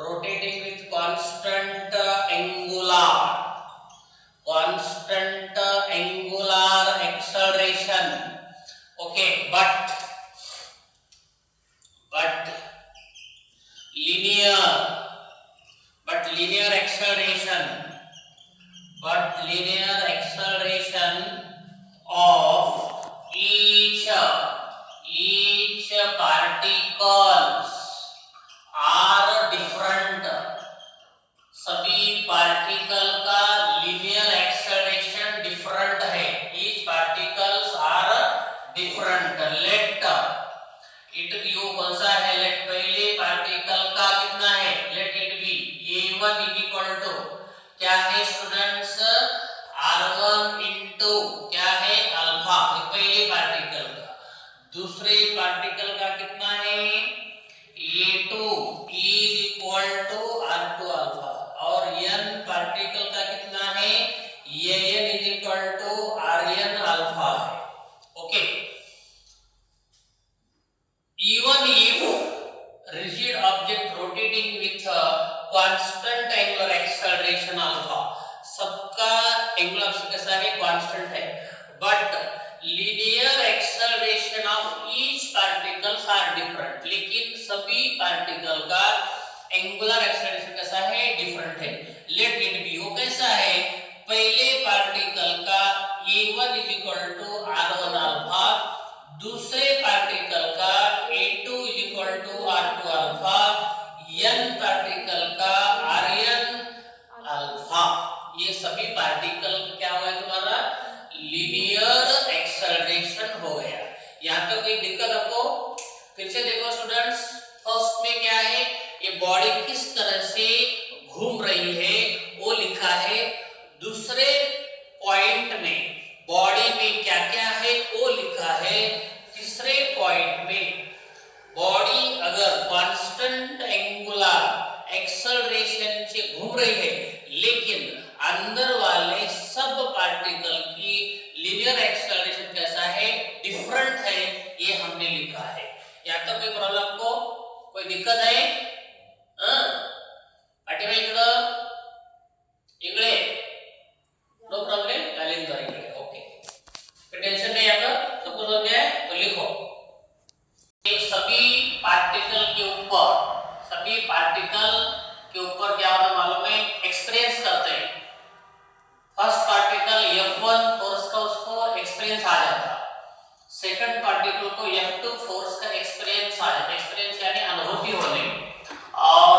rotating with constant angular acceleration. Okay, but linear acceleration of each particles are different, सभी पार्टिकल का लीनियर एक्सेलरेशन डिफरेंट है, each particles are different. Let it be, वो कौन सा है, लेट पहले पार्टिकल का कितना है, let it be a1 is equal to क्या है स्टूडेंट्स, r1 इनटू क्या है अल्फा, पहले पार्टिकल का। दूसरे पार्टिकल का कितना है a2 is equal to r2 alpha, और n पार्टिकल का कितना है an is equal to rn alpha है। Okay, even if rigid object rotating with a constant angular acceleration alpha, सबका एंगुलर एक्सेलरेशन कैसा है, कांस्टेंट है, but linear acceleration of each particles are different, लेकिन सभी पार्टिकल का एंगुलर एक्सेलरेशन कैसा है, डिफरेंट है। लेट इट बी, वो कैसा है, पहले पार्टिकल का a1 is equal to r1 alpha, दूसरे पार्टिकल का a2 is equal to r2 alpha, n particle का rn अल्फा। ये सभी पार्टिकल क्या हुआ है तुम्हारा, लीनियर एक्सेलरेशन हो गया। यहाँ तक कोई दिक्कत आपको, फिर से देखो स्टूडेंट्स, फर्स्ट में क्या है, ये बॉडी किस तरह से घूम रही है वो लिखा है। दूसरे पॉइंट में बॉडी में क्या क्या है वो लिखा है। तीसरे पॉइंट में बॉडी अगर कांस्टेंट एंगुलर एक्सेलरेशन से घूम रही है, लेकिन अंदर वाले सब पार्टिकल की लीनियर एक्सेलरेशन कैसा है, डिफरेंट है, ये हमने लिखा है। या तो कोई प्रॉब्लम को, कोई दिक्कत है, पाठी में इकडे नो प्रॉब्लम, बैलेंस कर इकडे, ओके, कोई टेंशन नहीं, यहाँ सब कुछ हो गया है, तो लिखो सभी पार्टिकल के ऊपर क्या होता मालूम है, एक्सपीरियंस करते हैं। फर्स्ट पार्टिकल F1 फोर्स का उसको एक्सपीरियंस आ जाता, सेकंड पार्टिकल को F2 फोर्स का एक्सपीरियंस आ जाता, एक्सपीरियंस यानी अनुभूति होने, और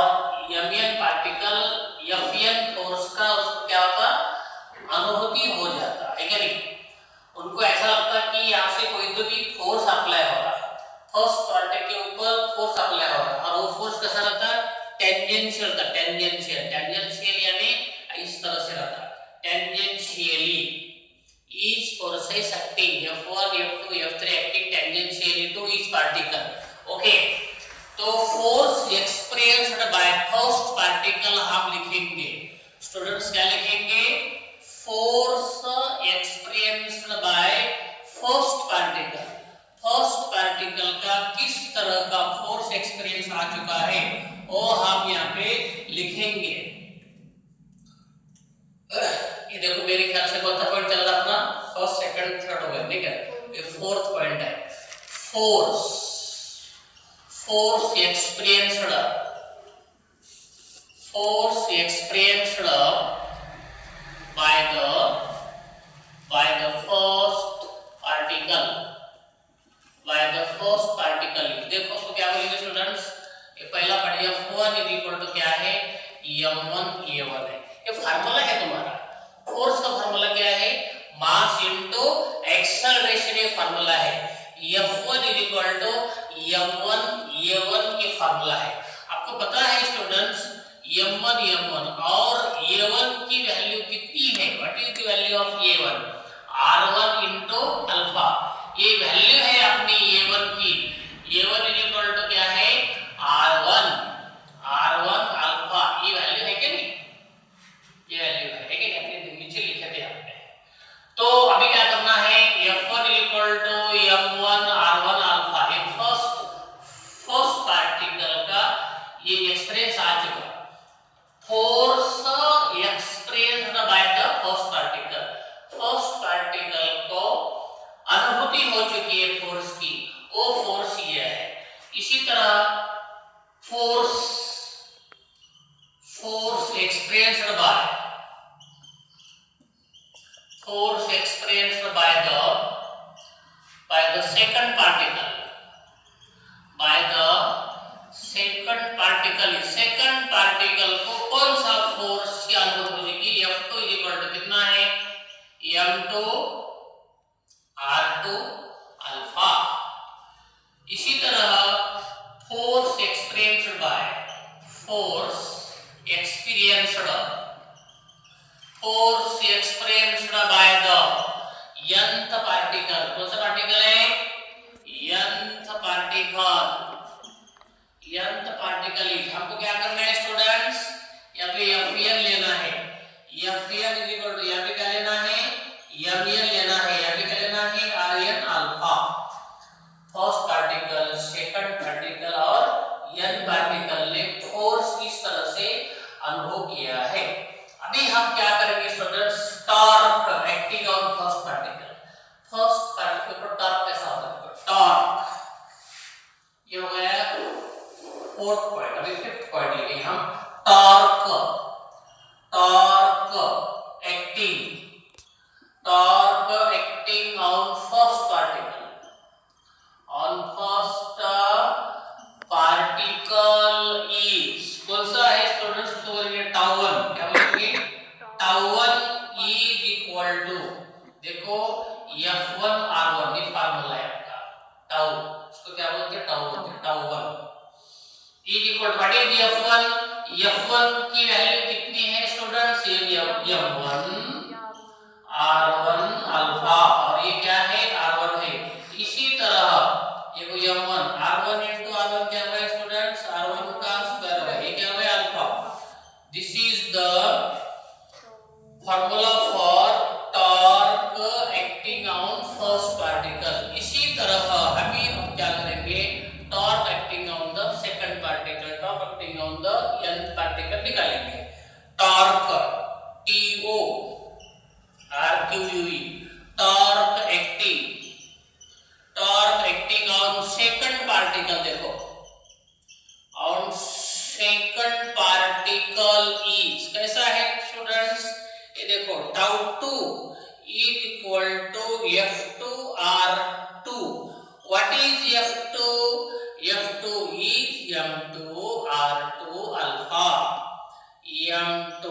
Mn पार्टिकल Fn फोर्स का उसको क्या होता, अनुभूति हो जाता है क्या नहीं। उनको ऐसा लगता कि यहाँ से कोई तो भी फोर्स अप्लाई हो रहा है, फर्स्ट पार्टिकल के ऊपर फोर्स अप्लाई हो रहा है, और वो फोर्स कैसा रहता है, टेंजेंशियल का, टेंजेंशियल यानी इस तरह से रहता है, tangentially each forces acting F1 F2 F3 acting tangentially to each particle. Okay, तो force experienced by first particle हम लिखेंगे स्टूडेंट्स, क्या लिखेंगे, force experienced by first particle. First particle का किस तरह का फोर्स एक्सपीरियंस आ चुका है वो हम यहाँ पे लिखेंगे। ये देखो मेरे ख्याल से कौन सा पॉइंट चल रहा अपना, फर्स्ट सेकंड थर्ड हो गया, ठीक है, ये फोर्थ पॉइंट है, force experienced by the first particle। देखो उसको क्या बोलेंगे स्टूडेंट्स, ये पहला part F1 is equal to क्या है, m1 a1 है, ये फार्मूला है तुम्हारा। फोर्स का फार्मूला क्या है, मास इनटू एक्सेलरेशन, ये फार्मूला है। F1 is equal to m1 a1 ये फार्मूला है। आपको पता है स्टूडेंट्स, m1 और a1 की वैल्यू कितनी है, what is the value of a1, r1 into alpha, ये वैल्यू है अपनी a1 की। a1 इज इक्वल टू क्या है, r1 अल्फा, ये वैल्यू है क्या नहीं, ये वैल्यू है कि नहीं, अपने नीचे लिखे थे आपने। तो अभी क्या करना है, f1 is equal to m1 r1 alpha, ये फर्स्ट पार्टिकल का ये एक्सप्रेस आ चुका, force experienced by the first particle को अनुभूति हो चुकी है फोर्स की, वो फोर्स ये है। इसी तरह फोर्स फोर्थ पॉइंट, अभी फिफ्थ पॉइंट लेंगे हम। Torque, torque acting on first particle, on first particle is, कौन सा है स्टूडेंट्स? तो बोलेंगे टाउ 1, क्या बोलेंगे? टाउ 1 इज इक्वल टू, देखो F1 R1, ये फार्मूला है आपका टाउ, इसको क्या बोलते हैं? टाउ बोलते हैं, tau 1 is equal to what is F1? F1 की वैल्यू कितनी है स्टूडेंट्स? ये M1 R1 अल्फा, और ये क्या है? R1 है। इसी तरह ये को M1 R1 into R1 क्या है स्टूडेंट्स? R1 का स्क्वायर होगा, ये क्या है? Alpha. This is the formula for torque acting on first particle. इसी तरह अभी हम क्या करेंगे? Torque acting on the second particle, torque acting on the nth particle निकालेंगे। Torque TO RQUE, torque acting on second particle, देखो on second particle is कैसा है स्टूडेंट्स? ये देखो tau 2 is equal to F2 R2। What is F2? F2 is M2 R2 alpha, M2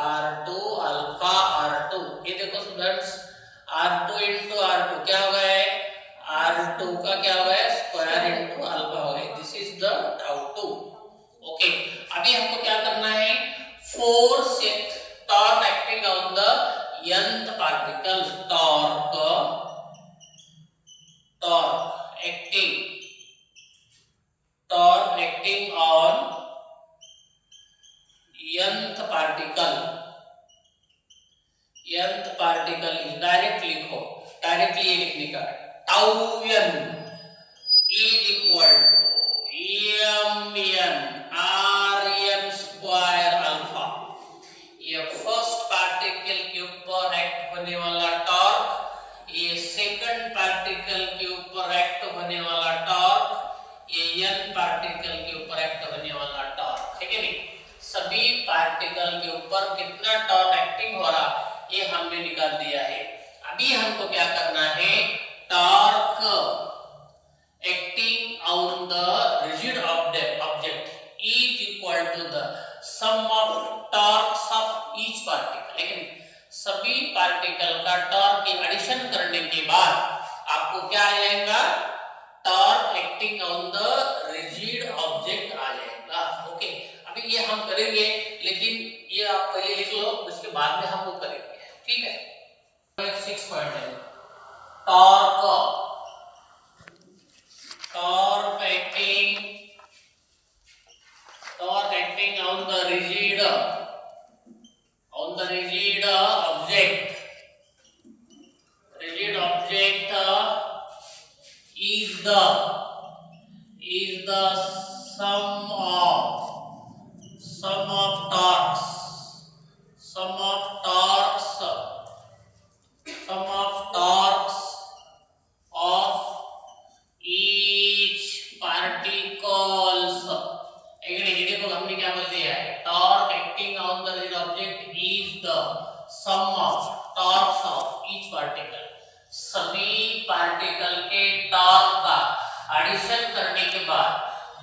R2 alpha R2। ये देखो students R2 into R2 क्या हो गया है? R2 का क्या हो गया है? स्क्वायर into अल्फा हो गया। This is the tau 2। Okay, अभी हमको क्या करना है? Force torque acting on the nth particle, torque acting on nth particle is, direct लिखो, डायरेक्टली ये लिखने का, tau n is equal to mn rn square alpha. ये फर्स्ट पार्टिकल के ऊपर एक्ट होने वाला टॉर्क, ये सेकंड पार्टिकल के ऊपर एक्ट होने वाला टॉर्क, ये n पार्टिकल के ऊपर एक्ट होने वाला टॉर्क है कि नहीं? सभी पार्टिकल के ऊपर कितना टॉर्क एक्टिंग हो रहा ये हमने निकाल दिया है। अभी हमको क्या करना है? Torque acting on the rigid object is equal to the sum of torques of each particle, लेकिन सभी पार्टिकल का टॉर्क की एडिशन करने के बाद आपको क्या आ जाएगा? Torque acting on the rigid object आ जाएगा। ओके, अभी ये हम करेंगे, लेकिन ये आप पहले लिख लो, उसके बाद में हम वो करेंगे, ठीक है? 6 पॉइंट है torque acting on the rigid object is the sum of torques of each particles। ये देखो हमने क्या बोल दिया है? Torque acting on the rigid object is the sum of torques of each particle. सभी पार्टिकल के टॉर्क का एडिशन करने के बाद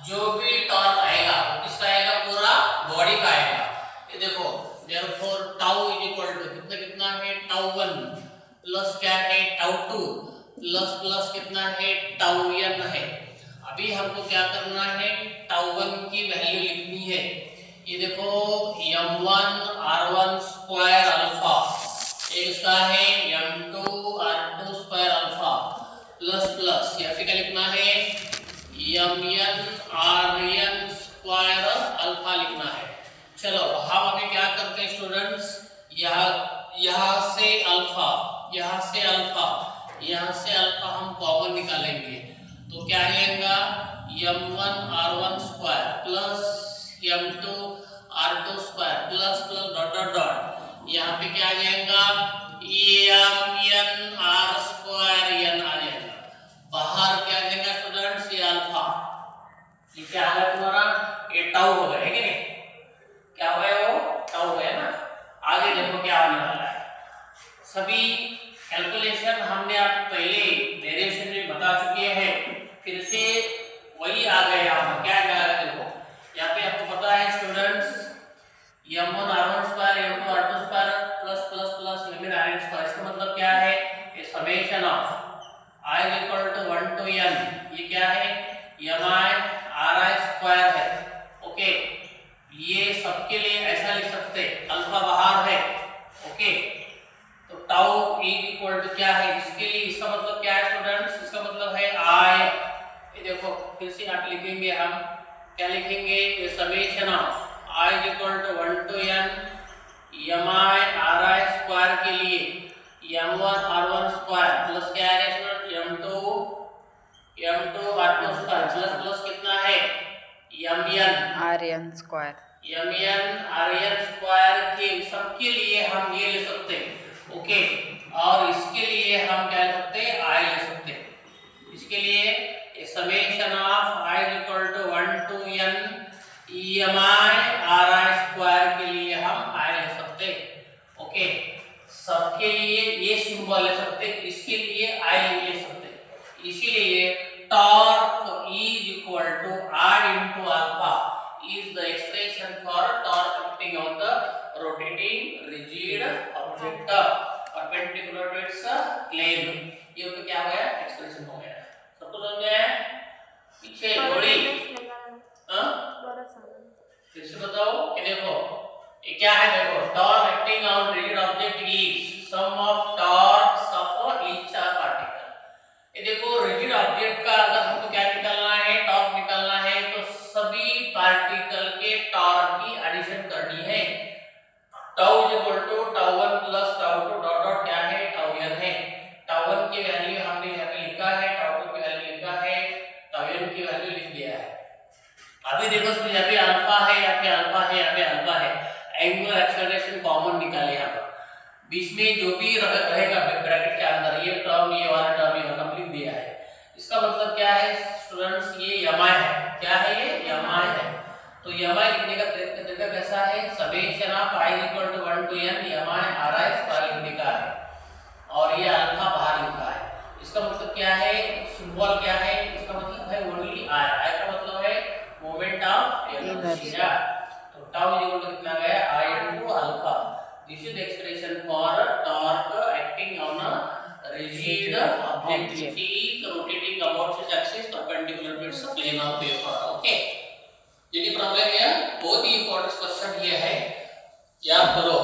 जो भी टॉर्क आएगा वो किसका आएगा? पूरा बॉडी का आएगा। ये देखो therefore tau is equal to कितना है? टाउ 1 प्लस क्या है? टाउ 2 प्लस कितना है? टाउ n है। अभी हमको क्या करना है? टाउ 1 की वैल्यू लिखनी है। ये देखो m1 r1 स्क्वायर अल्फा, एक इसका है m2 r2 square alpha plus या फिर क्या लिखना है? mn rn स्क्वायर अल्फा लिखना है। चलो हम अभी क्या करते हैं स्टूडेंट्स? यहाँ से अल्फा हम कॉमन निकालेंगे, तो क्या आएगा? m1 r1 square plus m2 r2 square plus dot यहाँ पे क्या आ जाएगा? mn r स्क्वायर n आ जाएगा। बाहर क्या आ जाएगा स्टूडेंट्स? ये अल्फा ये क्या आ गया तुम्हारा, ये टाउ हो गया है कि नहीं, क्या हो गया वो टाउ हो गया ना। आगे देखो क्या आने वाला है, सभी कैलकुलेशन हमने आप पहले डेरिवेशन में बता चुके हैं, फिर से वही आ गए। यहाँ क्या क्या है देखो, यहाँ पे आपको पता है students m1 r1 square m2 r2 square plus plus plus m r n square, इसका मतलब क्या है, ये summation of i equal to 1 to n, ये क्या है mi ri स्क्वायर है। ओके, ये सबके लिए ऐसा लिख सकते, अल्फा बाहर है। ओके, तो टाउ इक्वल टू क्या है इसके लिए, इसका मतलब क्या है स्टूडेंट्स, इसका मतलब है i, ये देखो फिर से आप लिखेंगे, हम क्या लिखेंगे, ये summation of i equal to 1 to n mi ri square के लिए m1 r1 स्क्वायर प्लस क्या है student m2 r2 square plus plus कितना है mn rn square, rn square के सबके लिए हम ये ले सकते हैं। ओके, और इसके लिए हम क्या ले सकते हैं, i ले सकते हैं। इसके लिए summation of i equal to 1 to n mi ri square के लिए हम i ले सकते हैं। ओके, सबके लिए ये सिंबल ले सकते, इसके लिए i ले सकते। इसीलिए torque is equal to r into alpha is the expression for torque acting on the rotating rigid object perpendicular to its plane। ये तो क्या हो गया, एक्सप्रेशन हो गया। सबको समझ में आया, पीछे जोड़ी फिर से बताओ कि देखो ये क्या है, देखो torque acting on rigid object is sum of torques of each particle. ये देखो रिजिड ऑब्जेक्ट का अगर हमको क्या निकालना है, टॉर्क निकालना है, तो सभी पार्टिकल के टॉर्क की एडिशन करनी है। Tau equal to tau 1 plus tau 2 dot dot क्या है, टाउ n है। टाउ 1 की वैल्यू हमने यहाँ पे लिखा है, टाउ 2 की वैल्यू लिखा है, टाउ n की वैल्यू लिख दिया है। अभी देखो इसमें यहाँ पे अल्फा है, यहाँ पे अल्फा है, यहाँ पे अल्फा है, एंगुलर एक्सेलरेशन कॉमन निकाले यहाँ पर, बीच में जो भी रहेगा ब्रैकेट के अंदर ये टर्म ये वाला टर्म ये कंप्लीट दिया है। इसका मतलब क्या है स्टूडेंट्स, ये mi है, क्या है ये mi है। तो mi लिखने का तरीका कैसा है, summation of i equal to 1 to n mi ri square लिखने का है, और ये अल्फा बाहर लिखा है। इसका मतलब क्या है, सिंबल क्या है, इसका मतलब है ओनली i, i का मतलब है मोमेंट ऑफ इनर्शिया। तो टाउ इक्वल टू कितना गया, i into alpha। This is expression for torque acting on a rigid object which is rotating about its axis perpendicular to its plane of paper. Okay, ये problem है, बहुत ही important question ये है, याद करो।